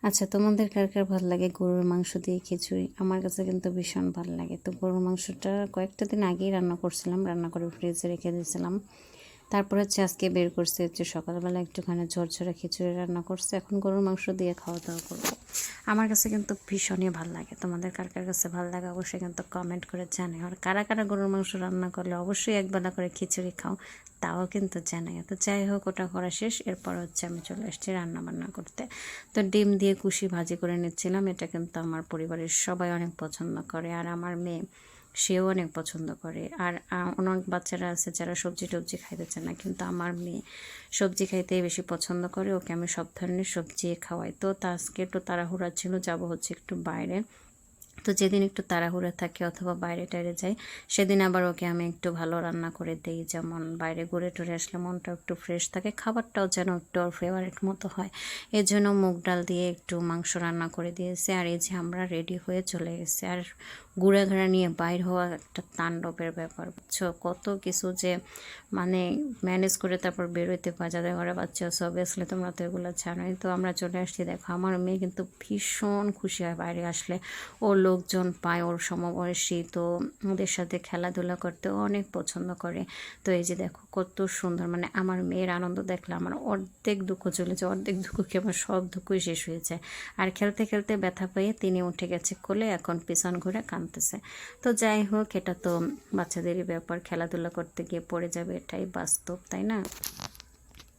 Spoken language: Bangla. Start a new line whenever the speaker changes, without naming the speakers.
আচ্ছা, তোমাদের কার কার ভালো লাগে গরুর মাংস দিয়ে খিচুড়ি? আমার কাছে কিন্তু ভীষণ ভালো লাগে। তো গরুর মাংসটা কয়েকটা দিন আগেই রান্না করছিলাম, রান্না করে ফ্রিজে রেখে দিয়েছিলাম। তারপর হচ্ছে আজকে বের করছে, হচ্ছে সকালবেলা একটুখানি ঝরঝরে খিচুড়ি রান্না করছে, এখন গরুর মাংস দিয়ে খাওয়া দাওয়া করবো। আমার কাছে কিন্তু ভীষণই ভালো লাগে। তোমাদের কার কার কাছে ভালো লাগে অবশ্যই কিন্তু কমেন্ট করে জানাই। আর কারা কারা গরুর মাংস রান্না করলে অবশ্যই একবেলা করে খিচুড়ি খাও, তাও কিন্তু জানাই। তো যাই হোক, ওটা করা শেষ। এরপর হচ্ছে আমি চলে এসেছি রান্না বান্না করতে। তো ডিম দিয়ে কুশি ভাজি করে নিচ্ছিলাম। এটা কিন্তু আমার পরিবারের সবাই অনেক পছন্দ করে, আর আমার মেয়ে সেও অনেক পছন্দ করে। আর অনেক বাচ্চারা আছে যারা সবজি টবজি খাইতে চায় না, কিন্তু আমার মেয়ে সবজি খাইতেই বেশি পছন্দ করে। ওকে আমি সব ধরনের সবজি খাওয়াই। তো আজকে একটু তাড়াহুড়া ছিল, যাব হচ্ছে একটু বাইরে। তো যেদিন একটু তাড়াহুড়া থাকে অথবা বাইরে টাইরে যাই, সেদিন আবার ওকে আমি একটু ভালো রান্না করে দিই। যেমন বাইরে ঘুরে টুরে আসলে মনটা একটু ফ্রেশ থাকে, খাবারটাও যেন একটু ওর ফেভারিট মতো হয়। এর জন্য মুগ ডাল দিয়ে একটু মাংস রান্না করে দিয়েছে। আর এই যে আমরা রেডি হয়ে চলে গেছি। আর ঘোরাঘোরা নিয়ে বাইর হওয়া একটা তাণ্ডবের ব্যাপার, বুঝছো? কত কিছু যে মানে ম্যানেজ করে তারপর বেরোইতে বাজারে ঘরে বাচ্চা সব আসলে তোমরা তো এগুলো জানোই। তো আমরা চলে আসছি। দেখো, আমার মেয়ে কিন্তু ভীষণ খুশি হয় বাইরে আসলে, ওর লোকজন পায়, ওর সমবয়সী, তো ওদের সাথে খেলাধুলা করতেও অনেক পছন্দ করে। তো এই যে দেখো কত সুন্দর, মানে আমার মেয়ের আনন্দ দেখলে আমার অর্ধেক দুঃখ চলে যায়, অর্ধেক দুঃখ কি আমার সব দুঃখই শেষ হয়ে যায়। আর খেলতে খেলতে ব্যথা পেয়ে তিনি উঠে গেছে কোলে, এখন পিছন ঘুরে কাঁদতেছে। তো যাই হোক, এটা তো বাচ্চাদেরই ব্যাপার, খেলাধুলা করতে গিয়ে পড়ে যাবে, এটাই বাস্তব, তাই না?